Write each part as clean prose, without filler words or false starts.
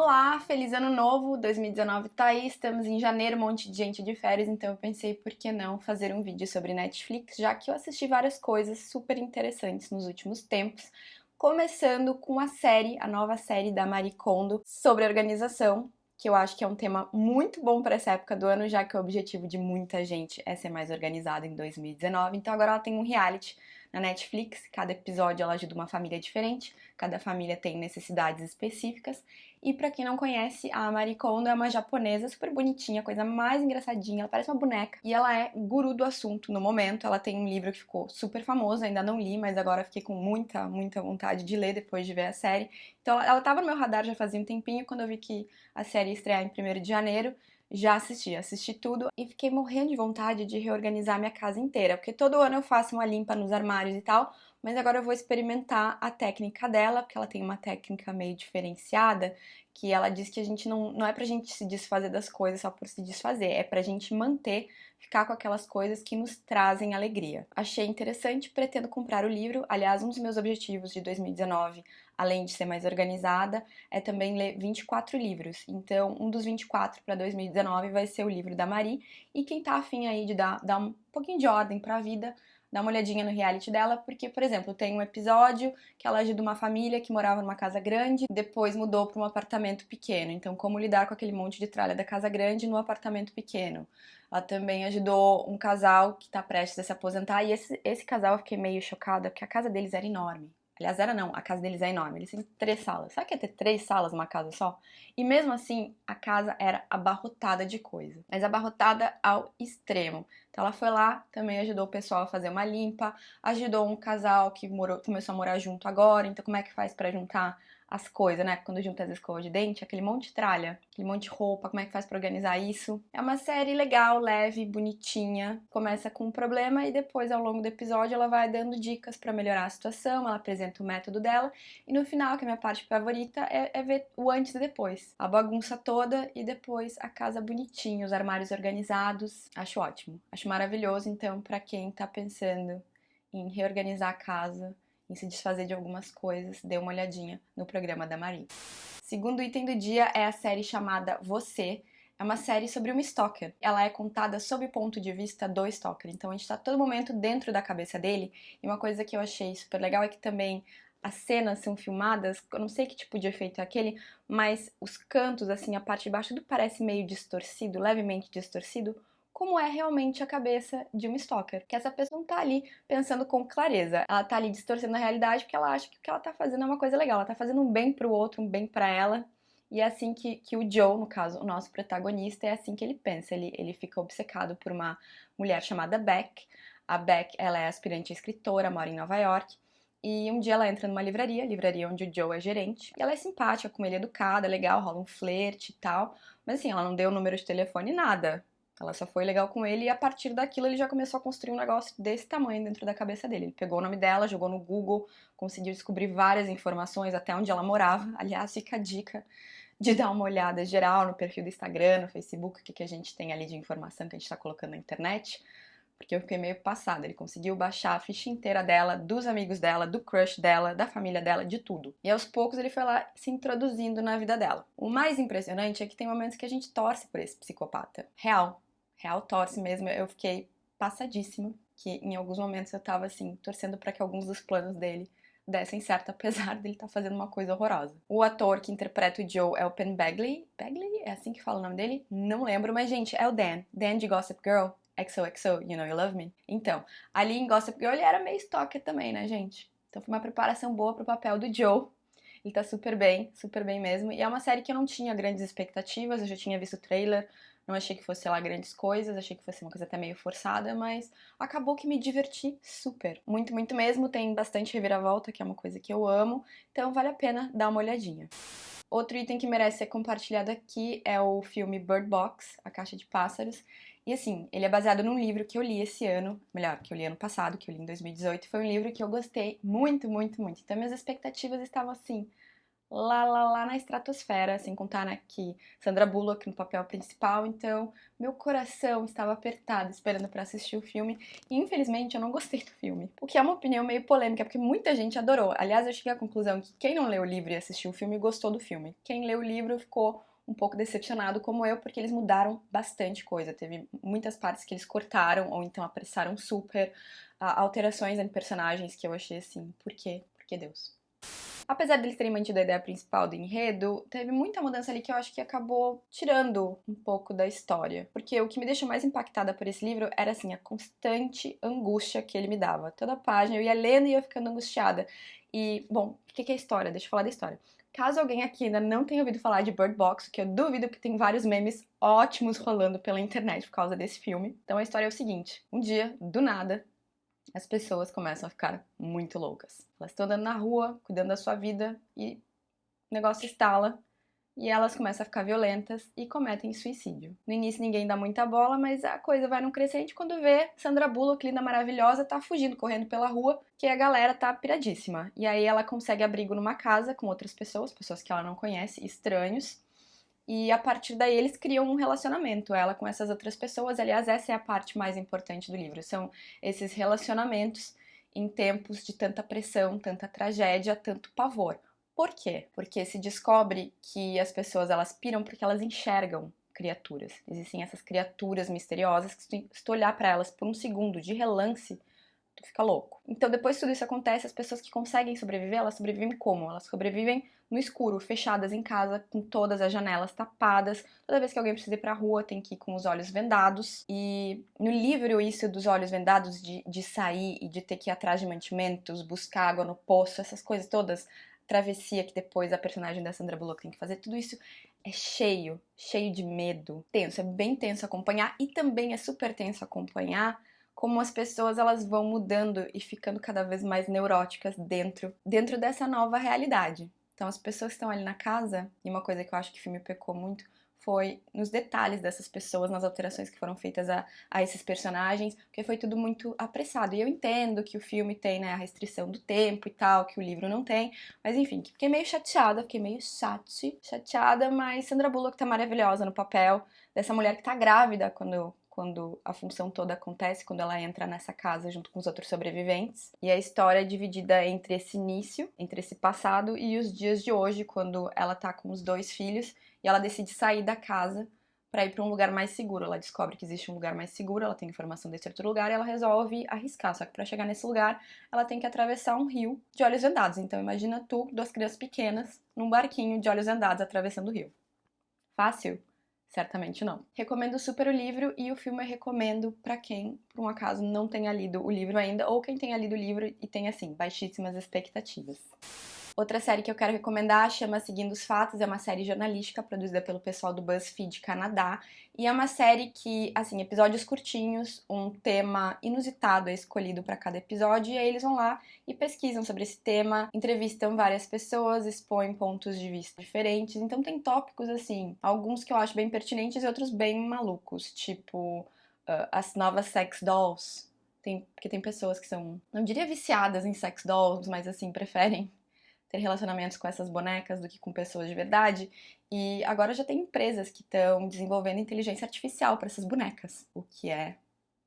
Olá, feliz ano novo, 2019 tá aí, estamos em janeiro, um monte de gente de férias, então eu pensei por que não fazer um vídeo sobre Netflix, já que eu assisti várias coisas super interessantes nos últimos tempos, começando com a nova série da Marie Kondo sobre organização, que eu acho que é um tema muito bom para essa época do ano, já que o objetivo de muita gente é ser mais organizado em 2019, então agora ela tem um reality na Netflix, cada episódio ela ajuda uma família diferente, cada família tem necessidades específicas, e pra quem não conhece, a Marie Kondo é uma japonesa super bonitinha, coisa mais engraçadinha, ela parece uma boneca, e ela é guru do assunto no momento. Ela tem um livro que ficou super famoso, ainda não li, mas agora fiquei com muita vontade de ler depois de ver a série. Então ela tava no meu radar já fazia um tempinho, quando eu vi que a série ia estrear em 1º de janeiro, já assisti tudo e fiquei morrendo de vontade de reorganizar minha casa inteira, porque todo ano eu faço uma limpa nos armários e tal, mas agora eu vou experimentar a técnica dela, porque ela tem uma técnica meio diferenciada, que ela diz que a gente não é pra gente se desfazer das coisas só por se desfazer, é pra gente manter, ficar com aquelas coisas que nos trazem alegria. Achei interessante, pretendo comprar o livro. Aliás, um dos meus objetivos de 2019, além de ser mais organizada, é também ler 24 livros. Então, um dos 24 para 2019 vai ser o livro da Marie, e quem tá afim aí de dar um pouquinho de ordem pra vida, dá uma olhadinha no reality dela, porque, por exemplo, tem um episódio que ela ajuda uma família que morava numa casa grande, depois mudou para um apartamento pequeno. Então, como lidar com aquele monte de tralha da casa grande no apartamento pequeno. Ela também ajudou um casal que está prestes a se aposentar, e esse casal eu fiquei meio chocada, porque a casa deles era enorme. Aliás, era não, a casa deles é enorme, eles têm 3 salas. Sabe o que é ter 3 salas numa casa só? E mesmo assim, a casa era abarrotada de coisa, mas abarrotada ao extremo. Então ela foi lá, também ajudou o pessoal a fazer uma limpa, ajudou um casal que começou a morar junto agora, então como é que faz pra juntar as coisas, né? Quando junta as escovas de dente, aquele monte de tralha, aquele monte de roupa, como é que faz pra organizar isso? É uma série legal, leve, bonitinha. Começa com um problema e depois, ao longo do episódio, ela vai dando dicas pra melhorar a situação, ela apresenta o método dela, e no final, que é a minha parte favorita, é ver o antes e depois. A bagunça toda e depois a casa bonitinha, os armários organizados. Acho ótimo, acho maravilhoso. Então, pra quem tá pensando em reorganizar a casa, em se desfazer de algumas coisas, dê uma olhadinha no programa da Marie. Segundo item do dia é a série chamada Você. É uma série sobre um stalker. Ela é contada sob o ponto de vista do stalker. Então a gente tá todo momento dentro da cabeça dele. E uma coisa que eu achei super legal é que também as cenas são filmadas, eu não sei que tipo de efeito é aquele, mas os cantos, assim, a parte de baixo, tudo parece meio distorcido, levemente distorcido, como é realmente a cabeça de um stalker. Que essa pessoa não tá ali pensando com clareza, ela tá ali distorcendo a realidade porque ela acha que o que ela tá fazendo é uma coisa legal, ela tá fazendo um bem pro outro, um bem pra ela. E é assim que o Joe, no caso, o nosso protagonista, é assim que ele pensa. Ele fica obcecado por uma mulher chamada Beck. A Beck, ela é aspirante a escritora, mora em Nova York. E um dia ela entra numa livraria onde o Joe é gerente. E ela é simpática com ele, educada, legal, rola um flerte e tal. Mas assim, ela não deu o número de telefone, nada. Ela só foi legal com ele, e a partir daquilo ele já começou a construir um negócio desse tamanho dentro da cabeça dele. Ele pegou o nome dela, jogou no Google, conseguiu descobrir várias informações, até onde ela morava. Aliás, fica a dica de dar uma olhada geral no perfil do Instagram, no Facebook, o que a gente tem ali de informação que a gente está colocando na internet, porque eu fiquei meio passada. Ele conseguiu baixar a ficha inteira dela, dos amigos dela, do crush dela, da família dela, de tudo. E aos poucos ele foi lá se introduzindo na vida dela. O mais impressionante é que tem momentos que a gente torce por esse psicopata. Real torce mesmo. Eu fiquei passadíssima, que em alguns momentos eu tava assim, torcendo para que alguns dos planos dele dessem certo, apesar dele estar fazendo uma coisa horrorosa. O ator que interpreta o Joe é o Penn Badgley. Badgley? É assim que fala o nome dele? Não lembro, mas gente, é o Dan. Dan de Gossip Girl. XOXO, You Know You Love Me. Então, ali em Gossip Girl ele era meio stalker também, né, gente? Então foi uma preparação boa pro papel do Joe. Ele tá super bem mesmo. E é uma série que eu não tinha grandes expectativas, eu já tinha visto o trailer, não achei que fosse, sei lá, grandes coisas, achei que fosse uma coisa até meio forçada, mas acabou que me diverti super. Muito mesmo, tem bastante reviravolta, que é uma coisa que eu amo, então vale a pena dar uma olhadinha. Outro item que merece ser compartilhado aqui é o filme Bird Box, A Caixa de Pássaros. E assim, ele é baseado num livro que eu li esse ano, melhor, que eu li ano passado, que eu li em 2018. Foi um livro que eu gostei muito. Então minhas expectativas estavam assim, lá na estratosfera, sem contar, né, que Sandra Bullock no papel principal, então meu coração estava apertado esperando pra assistir o filme e infelizmente eu não gostei do filme, o que é uma opinião meio polêmica, porque muita gente adorou. Aliás, eu cheguei à conclusão que quem não leu o livro e assistiu o filme gostou do filme. Quem leu o livro ficou um pouco decepcionado como eu, porque eles mudaram bastante coisa. Teve muitas partes que eles cortaram ou então apressaram super, alterações em personagens que eu achei assim, por quê? Por que Deus? Apesar deles terem mantido a ideia principal do enredo, teve muita mudança ali que eu acho que acabou tirando um pouco da história. Porque o que me deixou mais impactada por esse livro era, assim, a constante angústia que ele me dava. Toda página eu ia lendo e ia ficando angustiada. E, bom, o que é a história? Deixa eu falar da história. Caso alguém aqui ainda não tenha ouvido falar de Bird Box, que eu duvido que tem vários memes ótimos rolando pela internet por causa desse filme. Então a história é o seguinte: um dia, do nada, as pessoas começam a ficar muito loucas. Elas estão andando na rua, cuidando da sua vida e o negócio estala e elas começam a ficar violentas e cometem suicídio. No início ninguém dá muita bola, mas a coisa vai num crescente quando vê Sandra Bullock, linda maravilhosa, tá fugindo, correndo pela rua, que a galera tá piradíssima. E aí ela consegue abrigo numa casa com outras pessoas, pessoas que ela não conhece, estranhos, e a partir daí eles criam um relacionamento, ela com essas outras pessoas. Aliás, essa é a parte mais importante do livro, são esses relacionamentos em tempos de tanta pressão, tanta tragédia, tanto pavor. Por quê? Porque se descobre que as pessoas elas piram porque elas enxergam criaturas. Existem essas criaturas misteriosas que se tu olhar para elas por um segundo de relance, tu fica louco. Então, depois que tudo isso acontece, as pessoas que conseguem sobreviver, elas sobrevivem como? Elas sobrevivem no escuro, fechadas em casa, com todas as janelas tapadas. Toda vez que alguém precisa ir pra rua, tem que ir com os olhos vendados. E no livro, isso dos olhos vendados, de sair e de ter que ir atrás de mantimentos, buscar água no poço, essas coisas todas, travessia que depois a personagem da Sandra Bullock tem que fazer, tudo isso é cheio de medo. Tenso, é bem tenso acompanhar e também é super tenso acompanhar como as pessoas elas vão mudando e ficando cada vez mais neuróticas dentro dessa nova realidade. Então as pessoas que estão ali na casa, e uma coisa que eu acho que o filme pecou muito foi nos detalhes dessas pessoas, nas alterações que foram feitas a esses personagens, porque foi tudo muito apressado. E eu entendo que o filme tem, né, a restrição do tempo e tal, que o livro não tem, mas enfim, fiquei meio chateada, chateada, mas Sandra Bullock tá maravilhosa no papel dessa mulher que tá grávida quando a função toda acontece, quando ela entra nessa casa junto com os outros sobreviventes. E a história é dividida entre esse início, entre esse passado e os dias de hoje, quando ela tá com os dois filhos e ela decide sair da casa para ir para um lugar mais seguro. Ela descobre que existe um lugar mais seguro, ela tem informação desse outro lugar e ela resolve arriscar. Só que para chegar nesse lugar, ela tem que atravessar um rio de olhos vendados. Então imagina tu, duas crianças pequenas, num barquinho de olhos vendados atravessando o rio. Fácil? Certamente não. Recomendo super o livro e o filme eu recomendo para quem, por um acaso, não tenha lido o livro ainda ou quem tenha lido o livro e tenha, assim, baixíssimas expectativas. Outra série que eu quero recomendar chama Seguindo os Fatos, é uma série jornalística produzida pelo pessoal do BuzzFeed Canadá e é uma série que, assim, episódios curtinhos, um tema inusitado é escolhido para cada episódio e aí eles vão lá e pesquisam sobre esse tema, entrevistam várias pessoas, expõem pontos de vista diferentes, então tem tópicos, assim, alguns que eu acho bem pertinentes e outros bem malucos, tipo as novas sex dolls. Porque tem pessoas que são, não diria viciadas em sex dolls, mas assim, preferem ter relacionamentos com essas bonecas do que com pessoas de verdade. E agora já tem empresas que estão desenvolvendo inteligência artificial para essas bonecas, o que é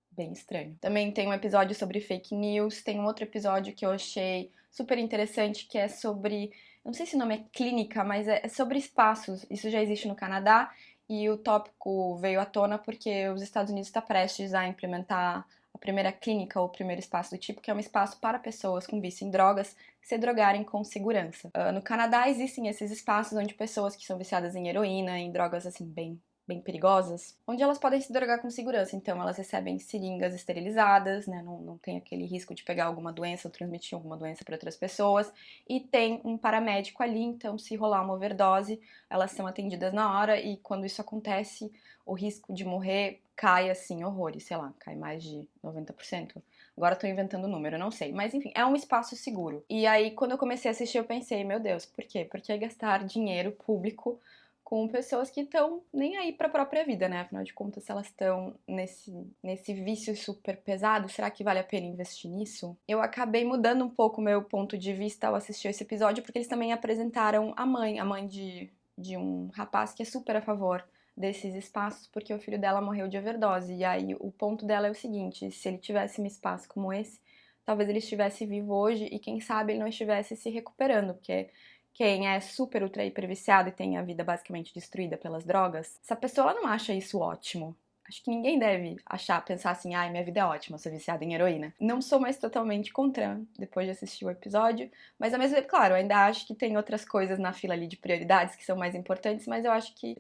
bem estranho. Também tem um episódio sobre fake news, tem um outro episódio que eu achei super interessante que é sobre, eu não sei se o nome é clínica, mas é sobre espaços. Isso já existe no Canadá e o tópico veio à tona porque os Estados Unidos está prestes a implementar a primeira clínica ou o primeiro espaço do tipo, que é um espaço para pessoas com vício em drogas se drogarem com segurança. No Canadá existem esses espaços onde pessoas que são viciadas em heroína, em drogas assim bem perigosas, onde elas podem se drogar com segurança. Então, elas recebem seringas esterilizadas, né? Não tem aquele risco de pegar alguma doença ou transmitir alguma doença para outras pessoas. E tem um paramédico ali, então, se rolar uma overdose, elas são atendidas na hora e quando isso acontece, o risco de morrer cai assim, horrores, sei lá, cai mais de 90%. Agora eu tô inventando o número, não sei. Mas enfim, é um espaço seguro. E aí, quando eu comecei a assistir, eu pensei, meu Deus, por quê? Por que gastar dinheiro público com pessoas que estão nem aí pra própria vida, né? Afinal de contas, se elas estão nesse vício super pesado, será que vale a pena investir nisso? Eu acabei mudando um pouco o meu ponto de vista ao assistir esse episódio, porque eles também apresentaram a mãe de um rapaz que é super a favor desses espaços, porque o filho dela morreu de overdose. E aí o ponto dela é o seguinte: se ele tivesse um espaço como esse, talvez ele estivesse vivo hoje e quem sabe ele não estivesse se recuperando, porque quem é super ultra hiper viciado e tem a vida basicamente destruída pelas drogas, essa pessoa ela não acha isso ótimo. Acho que ninguém deve pensar assim, ai, minha vida é ótima, eu sou viciada em heroína. Não sou mais totalmente contra, depois de assistir o episódio, mas ao mesmo tempo, claro, eu ainda acho que tem outras coisas na fila ali de prioridades que são mais importantes, mas eu acho que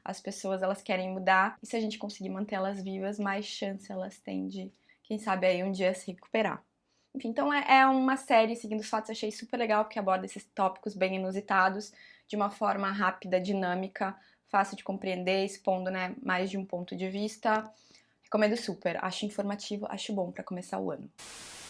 as pessoas elas querem mudar e se a gente conseguir mantê-las vivas, mais chance elas têm de, quem sabe aí um dia se recuperar. Enfim, então é uma série seguindo os fatos, achei super legal porque aborda esses tópicos bem inusitados de uma forma rápida, dinâmica, fácil de compreender, expondo, né, mais de um ponto de vista. Recomendo super, acho informativo, acho bom pra começar o ano.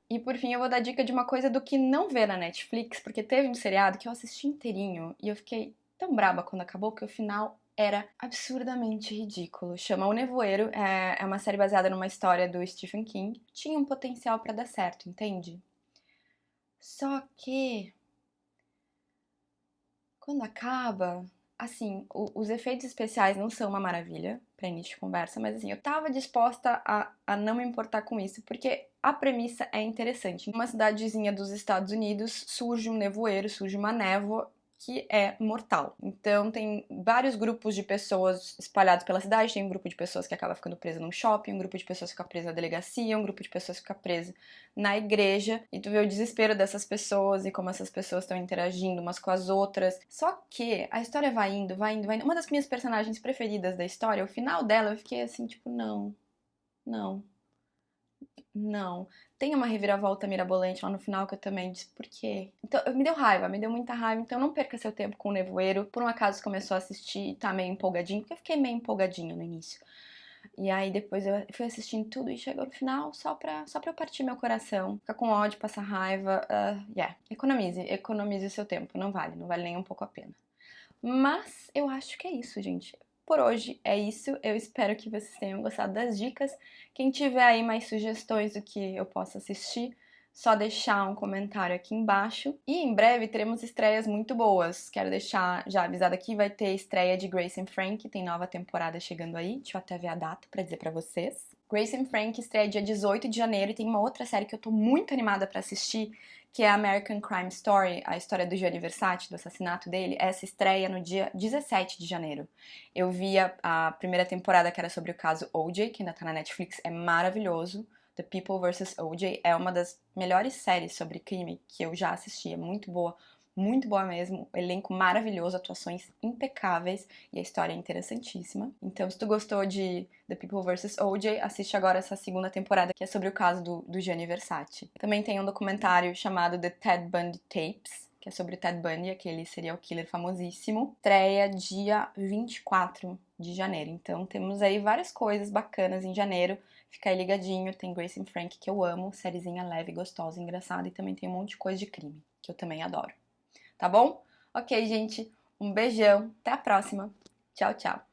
E por fim eu vou dar dica de uma coisa do que não ver na Netflix, porque teve um seriado que eu assisti inteirinho e eu fiquei tão braba quando acabou que o final era absurdamente ridículo. Chama O Nevoeiro, é uma série baseada numa história do Stephen King. Tinha um potencial pra dar certo, entende? Só que quando acaba, assim, os efeitos especiais não são uma maravilha pra início de conversa, mas assim, eu tava disposta a não me importar com isso, porque a premissa é interessante. Em uma cidadezinha dos Estados Unidos surge um nevoeiro, surge uma névoa que é mortal. Então tem vários grupos de pessoas espalhados pela cidade, tem um grupo de pessoas que acaba ficando presa num shopping, um grupo de pessoas que fica presa na delegacia, um grupo de pessoas que fica presa na igreja, e tu vê o desespero dessas pessoas e como essas pessoas estão interagindo umas com as outras. Só que a história vai indo, vai indo, vai indo. Uma das minhas personagens preferidas da história, o final dela, eu fiquei assim, tipo, não, não, não. Tem uma reviravolta mirabolante lá no final que eu também disse, por quê? Então, me deu raiva, me deu muita raiva. Então, não perca seu tempo com o Nevoeiro. Por um acaso começou a assistir e tá meio empolgadinho, porque eu fiquei meio empolgadinho no início. E aí depois eu fui assistindo tudo e chegou no final só pra eu partir meu coração. Ficar com ódio, passar raiva. Economize o seu tempo. Não vale nem um pouco a pena. Mas eu acho que é isso, gente. Por hoje é isso. Eu espero que vocês tenham gostado das dicas. Quem tiver aí mais sugestões do que eu possa assistir, só deixar um comentário aqui embaixo. E em breve teremos estreias muito boas. Quero deixar já avisado aqui, vai ter estreia de Grace and Frankie, tem nova temporada chegando aí. Deixa eu até ver a data pra dizer pra vocês. Grace and Frankie estreia dia 18 de janeiro e tem uma outra série que eu tô muito animada pra assistir, que é American Crime Story, a história do Gianni Versace, do assassinato dele. Essa estreia no dia 17 de janeiro. Eu vi a primeira temporada que era sobre o caso O.J., que ainda tá na Netflix, é maravilhoso. The People vs. O.J. é uma das melhores séries sobre crime que eu já assisti, é muito boa mesmo, elenco maravilhoso, atuações impecáveis e a história é interessantíssima. Então, se tu gostou de The People vs. O.J., assiste agora essa segunda temporada que é sobre o caso do Gianni Versace. Também tem um documentário chamado The Ted Bundy Tapes, que é sobre o Ted Bundy, aquele serial killer famosíssimo. Estreia dia 24 de janeiro. Então, temos aí várias coisas bacanas em janeiro. Fica aí ligadinho, tem Grace and Frankie, que eu amo, sériezinha leve, gostosa, engraçada, e também tem um monte de coisa de crime, que eu também adoro. Tá bom? Ok, gente, um beijão, até a próxima. Tchau, tchau.